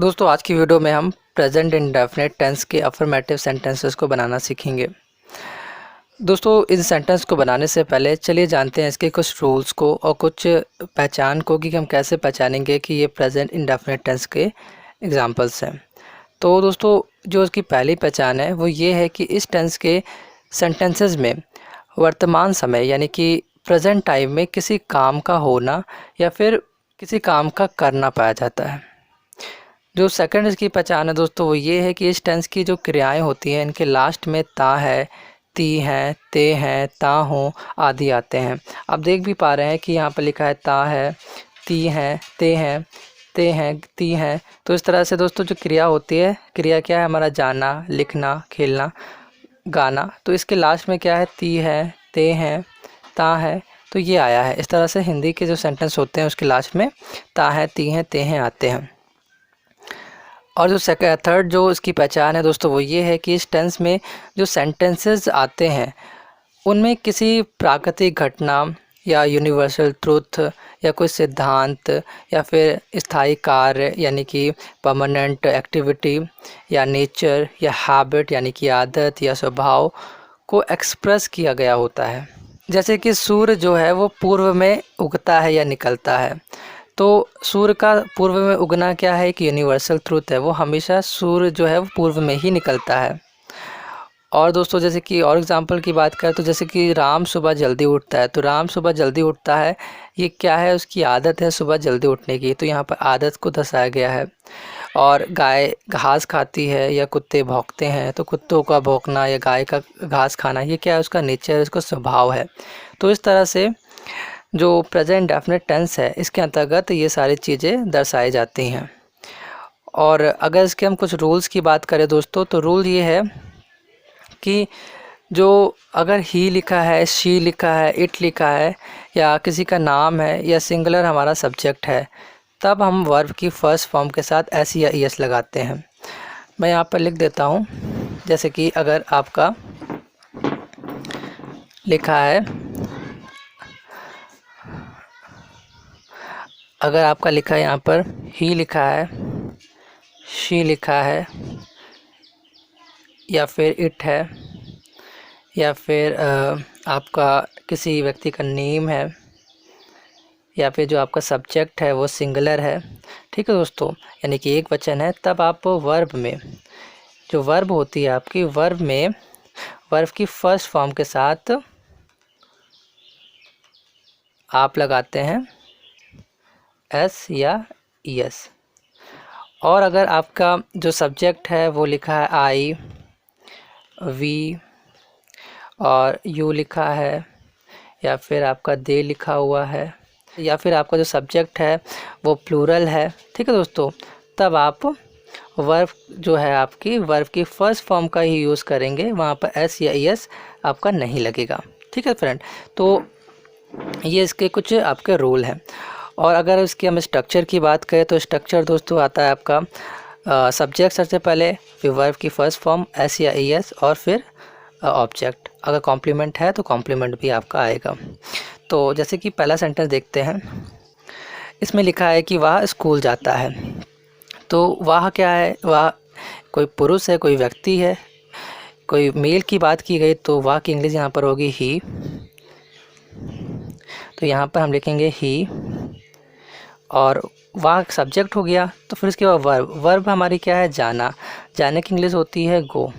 दोस्तों आज की वीडियो में हम प्रेजेंट इंडेफिनिट टेंस के अफर्मेटिव सेंटेंसेस को बनाना सीखेंगे। दोस्तों इन सेंटेंस को बनाने से पहले चलिए जानते हैं इसके कुछ रूल्स को और कुछ पहचान को कि हम कैसे पहचानेंगे कि ये प्रेजेंट इंडेफिनिट टेंस के एग्जांपल्स हैं। तो दोस्तों जो इसकी पहली पहचान है वो ये है कि इस टेंस के सेंटेंसेस में वर्तमान समय यानी कि प्रेजेंट टाइम में किसी काम का होना या फिर किसी काम का करना पाया जाता है। जो सेकंड इसकी पहचान है दोस्तों वो ये है कि इस टेंस की जो क्रियाएं होती हैं इनके लास्ट में ता है, ती हैं, ते हैं, ता हों आदि आते हैं। आप देख भी पा रहे हैं कि यहाँ पर लिखा है ता है, ती हैं, ते हैं, ते हैं, ती हैं। तो इस तरह से दोस्तों जो क्रिया होती है, क्रिया क्या है हमारा जाना, लिखना, खेलना, गाना। तो इसके लास्ट में क्या है ती है, ते हैं, ता है। तो ये आया है। इस तरह से हिंदी के जो सेंटेंस होते हैं उसके लास्ट में ता है, ती हैं, ते हैं आते हैं। और जो थर्ड जो इसकी पहचान है दोस्तों वो ये है कि इस टेंस में जो सेंटेंसेस आते हैं उनमें किसी प्राकृतिक घटना या यूनिवर्सल ट्रुथ या कोई सिद्धांत या फिर स्थायी कार्य यानी कि परमानेंट एक्टिविटी या नेचर या हैबिट यानी कि आदत या स्वभाव को एक्सप्रेस किया गया होता है। जैसे कि सूर्य जो है वो पूर्व में उगता है या निकलता है। तो सूर्य का पूर्व में उगना क्या है, एक यूनिवर्सल ट्रुथ है। वो हमेशा सूर्य जो है वो पूर्व में ही निकलता है। और दोस्तों जैसे कि और एग्जांपल की बात करें तो जैसे कि राम सुबह जल्दी उठता है। तो राम सुबह जल्दी उठता है, ये क्या है, उसकी आदत है सुबह जल्दी उठने की। तो यहाँ पर आदत को दर्शाया गया है। और गाय घास खाती है या कुत्ते भौंकते हैं, तो कुत्तों का भौंकना या गाय का घास खाना ये क्या है, उसका नेचर, उसका स्वभाव है। तो इस तरह से जो प्रेजेंट डेफिनेट टेंस है इसके अंतर्गत ये सारी चीज़ें दर्शाई जाती हैं। और अगर इसके हम कुछ रूल्स की बात करें दोस्तों तो रूल ये है कि जो अगर ही लिखा है, शी लिखा है, इट लिखा है या किसी का नाम है या सिंगुलर हमारा सब्जेक्ट है तब हम वर्ब की फर्स्ट फॉर्म के साथ एस या ई एस लगाते हैं। मैं यहाँ पर लिख देता हूँ। जैसे कि अगर आपका लिखा है, अगर आपका लिखा है यहाँ पर ही लिखा है, शी लिखा है या फिर इट है या फिर आपका किसी व्यक्ति का नेम है या फिर जो आपका सब्जेक्ट है वो सिंगुलर है, ठीक है दोस्तों, यानी कि एक वचन है, तब आप वर्ब में जो वर्ब होती है आपकी वर्ब में वर्ब की फर्स्ट फॉर्म के साथ आप लगाते हैं एस या ई एस। और अगर आपका जो सब्जेक्ट है वो लिखा है आई, वी और यू लिखा है या फिर आपका दे लिखा हुआ है या फिर आपका जो सब्जेक्ट है वो प्लूरल है, ठीक है दोस्तों, तब आप वर्ब जो है आपकी वर्ब की फर्स्ट फॉर्म का ही यूज़ करेंगे, वहाँ पर एस या ई एस आपका नहीं लगेगा, ठीक है फ्रेंड। तो ये इसके कुछ आपके रूल हैं। और अगर इसकी हम स्ट्रक्चर की बात करें तो स्ट्रक्चर दोस्तों आता है आपका सब्जेक्ट सबसे पहले, फिर वर्ब की फर्स्ट फॉर्म एस या ई एस और फिर ऑब्जेक्ट। अगर कॉम्प्लीमेंट है तो कॉम्प्लीमेंट भी आपका आएगा। तो जैसे कि पहला सेंटेंस देखते हैं, इसमें लिखा है कि वह स्कूल जाता है। तो वह क्या है, वह कोई पुरुष है, कोई व्यक्ति है, कोई मेल की बात की गई तो वह की इंग्लिश यहाँ पर होगी ही। तो यहाँ पर हम लिखेंगे ही और वह सब्जेक्ट हो गया। तो फिर उसके बाद वर्ब, वर्ब हमारी क्या है, जाना, जाने की इंग्लिश होती है गो,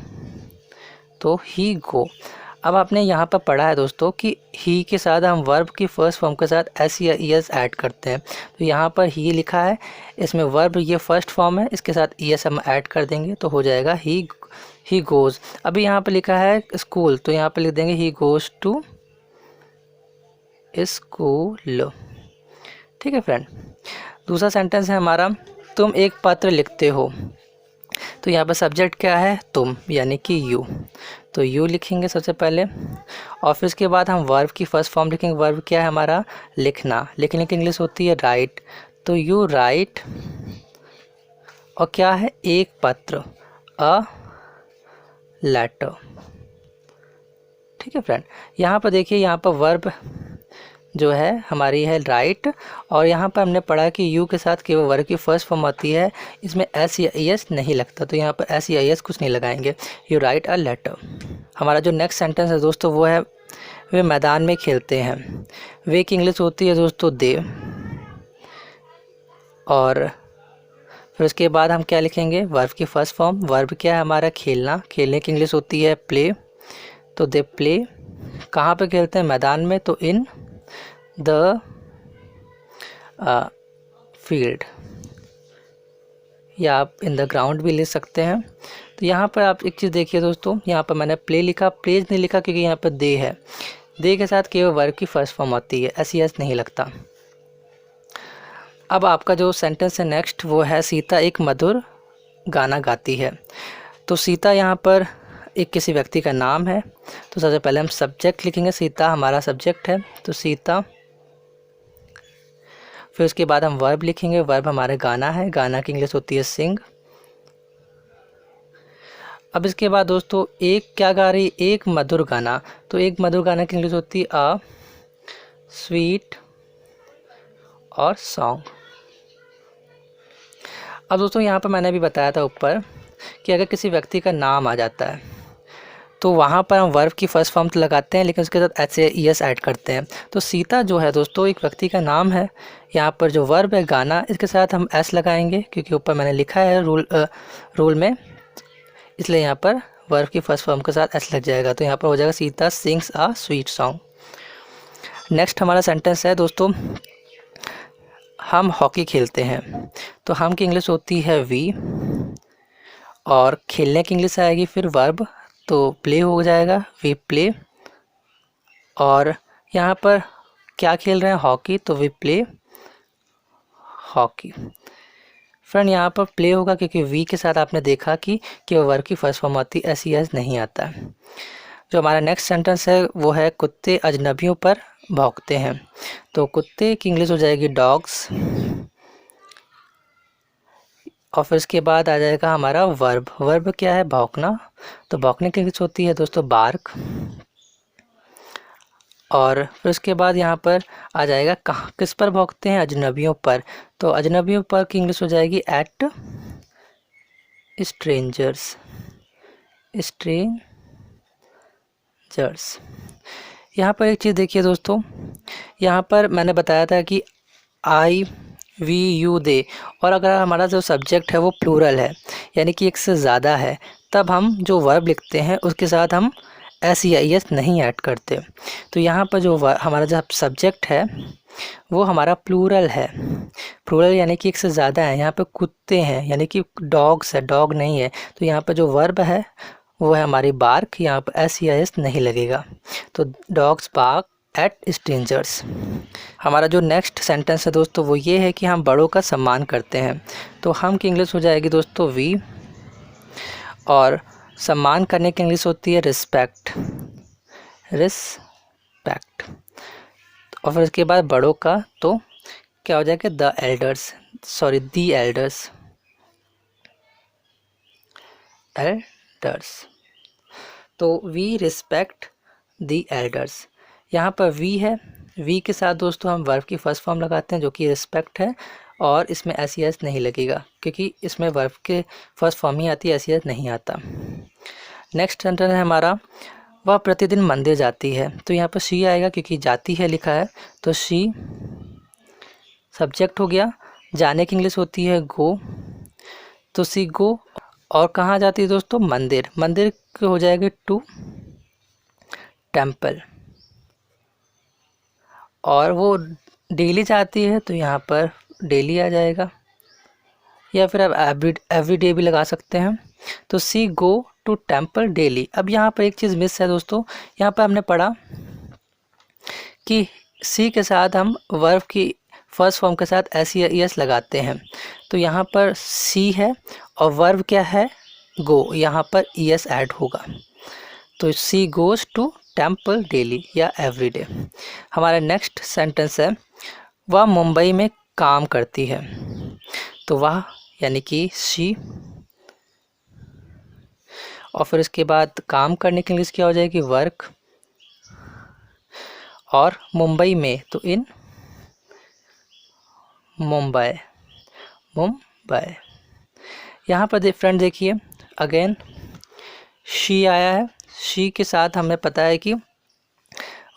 तो ही गो। अब आपने यहाँ पर पढ़ा है दोस्तों कि ही के साथ हम वर्ब की फर्स्ट फॉर्म के साथ एस या ई एस ऐड करते हैं। तो यहाँ पर ही लिखा है, इसमें वर्ब ये फर्स्ट फॉर्म है, इसके साथ ई एस हम ऐड कर देंगे तो हो जाएगा ही गोज़। अभी यहाँ पर लिखा है स्कूल, तो यहाँ पर लिख देंगे ही गोज़ टू स्कूल, ठीक है फ्रेंड। दूसरा सेंटेंस है हमारा, तुम एक पत्र लिखते हो। तो यहाँ पर सब्जेक्ट क्या है, तुम यानी कि यू, तो यू लिखेंगे सबसे पहले और फिर उसके बाद हम वर्ब की फर्स्ट फॉर्म लिखेंगे। वर्ब क्या है हमारा, लिखना, लिखने की इंग्लिश होती है राइट, तो यू राइट। और क्या है, एक पत्र, अ लेटर, ठीक है फ्रेंड। यहाँ पर देखिए, यहाँ पर वर्ब जो है हमारी है राइट। और यहाँ पर हमने पढ़ा कि यू के साथ केवल वर्ब की फर्स्ट फॉर्म आती है, इसमें एस या एस नहीं लगता, तो यहाँ पर एस या एस कुछ नहीं लगाएंगे। You write a letter. हमारा जो नेक्स्ट सेंटेंस है दोस्तों वो है वे मैदान में खेलते हैं। वे की इंग्लिश होती है दोस्तों दे। और फिर उसके बाद हम क्या लिखेंगे, वर्ब की फर्स्ट फॉर्म। वर्ब क्या है हमारा, खेलना। खेलने की इंग्लिश होती है प्ले, तो दे प्ले। कहाँ पे खेलते हैं, मैदान में, तो इन द फील्ड, या आप इन द ग्राउंड भी लिख सकते हैं। तो यहाँ पर आप एक चीज़ देखिए दोस्तों, यहाँ पर मैंने प्ले लिखा, प्लेज नहीं लिखा क्योंकि यहाँ पर दे है। दे के साथ केवल वर्ब की फर्स्ट फॉर्म आती है, एस एस नहीं लगता। अब आपका जो सेंटेंस है नेक्स्ट वो है सीता एक मधुर गाना गाती है। तो सीता यहाँ पर एक किसी व्यक्ति का नाम है, तो सबसे पहले हम सब्जेक्ट लिखेंगे, सीता हमारा सब्जेक्ट है, तो सीता। फिर उसके बाद हम वर्ब लिखेंगे, वर्ब हमारे गाना है, गाना की इंग्लिश होती है सिंग। अब इसके बाद दोस्तों एक क्या गा रही, एक मधुर गाना, तो एक मधुर गाना की इंग्लिश होती है अ स्वीट और सॉन्ग। अब दोस्तों यहाँ पर मैंने अभी बताया था ऊपर कि अगर किसी व्यक्ति का नाम आ जाता है तो वहाँ पर हम वर्ब की फर्स्ट फॉर्म तो लगाते हैं, लेकिन उसके साथ H A E S add करते हैं। तो सीता जो है दोस्तों एक व्यक्ति का नाम है, यहाँ पर जो वर्ब है गाना, इसके साथ हम एस लगाएंगे क्योंकि ऊपर मैंने लिखा है रूल में, इसलिए यहाँ पर वर्ब की फर्स्ट फॉर्म के साथ एस लग जाएगा। तो यहाँ पर हो जाएगा Sita sings a sweet song. Next हमारा सेंटेंस है दोस्तों हम हॉकी खेलते हैं। तो हम की इंग्लिश होती है वी, और खेलने की इंग्लिश आएगी फिर वर्ब, तो प्ले हो जाएगा, वी प्ले। और यहाँ पर क्या खेल रहे हैं, हॉकी, तो वी प्ले हॉकी। फ्रेंड यहाँ पर प्ले होगा क्योंकि वी के साथ आपने देखा कि वर्ब की फर्स्ट फॉर्म आती है, एस ई एस नहीं आता है। जो हमारा नेक्स्ट सेंटेंस है वो है कुत्ते अजनबियों पर भौंकते हैं। तो कुत्ते की इंग्लिश हो जाएगी डॉग्स, और फिर इसके बाद आ जाएगा हमारा वर्ब। वर्ब क्या है, भौंकना, तो भौंकने की इंग्लिश होती है दोस्तों बार्क। और फिर उसके बाद यहाँ पर आ जाएगा कहाँ किस पर भौंकते हैं, अजनबियों पर, तो अजनबियों पर की इंग्लिश हो जाएगी एट स्ट्रेंजर्स, स्ट्रेंजर्स। यहाँ पर एक चीज़ देखिए दोस्तों, यहाँ पर मैंने बताया था कि आई वी यू दे, और अगर हमारा जो सब्जेक्ट है वो प्लूरल है यानी कि एक से ज़्यादा है, तब हम जो वर्ब लिखते हैं उसके साथ हम एस या एस नहीं ऐड करते। तो यहाँ पर जो हमारा जो सब्जेक्ट है वो हमारा प्लूरल है, प्लूरल यानी कि एक से ज़्यादा है। यहाँ पे कुत्ते हैं यानी कि डॉग्स है, डॉग नहीं है, तो यहाँ पर जो वर्ब है वो है हमारी बार्क, यहाँ पर एस या एस नहीं लगेगा, तो डॉग्स बार्क एट स्ट्रेंजर्स। हमारा जो नेक्स्ट सेंटेंस है दोस्तों वो ये है कि हम बड़ों का सम्मान करते हैं। तो हम की इंग्लिश हो जाएगी दोस्तों वी, और सम्मान करने की इंग्लिश होती है रिस्पेक्ट, रिस्पेक्ट। और फिर उसके बाद बड़ों का तो क्या हो जाएगा, the elders, sorry the elders, elders. तो वी रिस्पेक्ट दी एल्डर्स। यहाँ पर वी है, वी के साथ दोस्तों हम वर्ब की फर्स्ट फॉर्म लगाते हैं जो कि रिस्पेक्ट है, और इसमें एस ई एस नहीं लगेगा क्योंकि इसमें वर्ब के फर्स्ट फॉर्म ही आती है, एस ई एस नहीं आता। नेक्स्ट सेंटेंस है हमारा वह प्रतिदिन मंदिर जाती है। तो यहाँ पर शी आएगा क्योंकि जाती है लिखा है, तो शी सब्जेक्ट हो गया। जाने की इंग्लिश होती है गो, तो सी गो। और कहाँ जाती है दोस्तों, मंदिर, मंदिर हो जाएगी टू टेम्पल। और वो डेली जाती है तो यहाँ पर डेली आ जाएगा, या फिर आप एवरी डे भी लगा सकते हैं। तो सी गो टू टेम्पल डेली। अब यहाँ पर एक चीज़ मिस है दोस्तों, यहाँ पर हमने पढ़ा कि सी के साथ हम वर्ब की फर्स्ट फॉर्म के साथ एस या ई एस लगाते हैं। तो यहाँ पर सी है और वर्ब क्या है, गो, यहाँ पर ई एस ऐड होगा, तो सी गोज़ टू टेम्पल डेली या एवरीडे। हमारा नेक्स्ट सेंटेंस है वह मुंबई में काम करती है। तो वह यानी कि शी, और फिर इसके बाद काम करने की इंग्लिश क्या हो जाएगी, वर्क। और मुंबई में, तो इन मुंबई, मुंबई। यहाँ पर फ्रेंड देखिए अगेन शी आया है। शी के साथ हमें पता है कि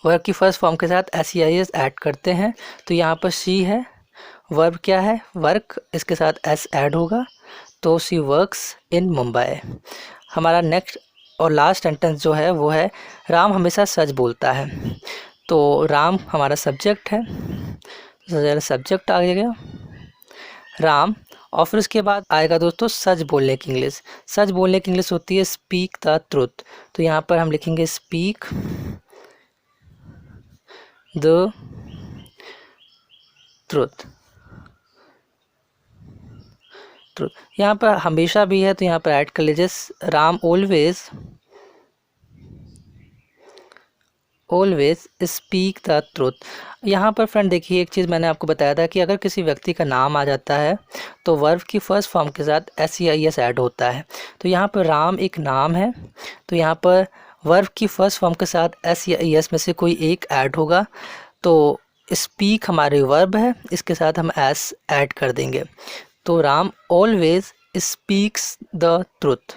वर्ब की फर्स्ट फॉर्म के साथ SEIS ऐड करते हैं, तो यहाँ पर शी है, वर्ब क्या है, वर्क, इसके साथ एस ऐड होगा, तो शी वर्क्स इन मुंबई। हमारा नेक्स्ट और लास्ट सेंटेंस जो है वो है राम हमेशा सच बोलता है। तो राम हमारा सब्जेक्ट है, सब्जेक्ट आ गया राम, और फिर उसके बाद आएगा दोस्तों सच बोलने की इंग्लिश। सच बोलने की इंग्लिश होती है स्पीक द ट्रुथ। तो यहाँ पर हम लिखेंगे स्पीक द ट्रुथ। ट्रुथ यहाँ पर हमेशा भी है, तो यहाँ पर ऐड कर लीजिए Ram always speak the truth. यहाँ पर फ्रेंड देखिए एक चीज़ मैंने आपको बताया था कि अगर किसी व्यक्ति का नाम आ जाता है तो वर्ब की फर्स्ट फॉर्म के साथ SEIS ऐड होता है। तो यहाँ पर राम एक नाम है, तो यहाँ पर वर्ब की फर्स्ट फॉर्म के साथ SEIS में से कोई एक ऐड होगा। तो स्पीक हमारी वर्ब है, इसके साथ हम एस ऐड कर देंगे, तो Ram always speaks the truth.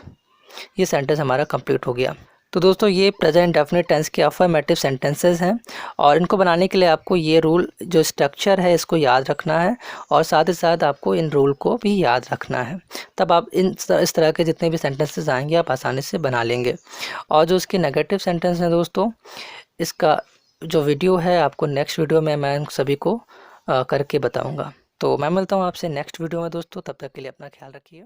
ये सेंटेंस हमारा कंप्लीट हो गया। तो दोस्तों ये प्रेजेंट डेफिनेट टेंस के अफर्मेटिव सेंटेंसेस हैं, और इनको बनाने के लिए आपको ये रूल जो स्ट्रक्चर है इसको याद रखना है, और साथ ही साथ आपको इन रूल को भी याद रखना है। तब आप इस तरह के जितने भी सेंटेंसेस आएंगे आप आसानी से बना लेंगे। और जो इसके नेगेटिव सेंटेंस हैं दोस्तों, इसका जो वीडियो है आपको नेक्स्ट वीडियो में मैं सभी को करके बताऊँगा। तो मैं मिलता हूँ आपसे नेक्स्ट वीडियो में दोस्तों, तब तक के लिए अपना ख्याल रखिए।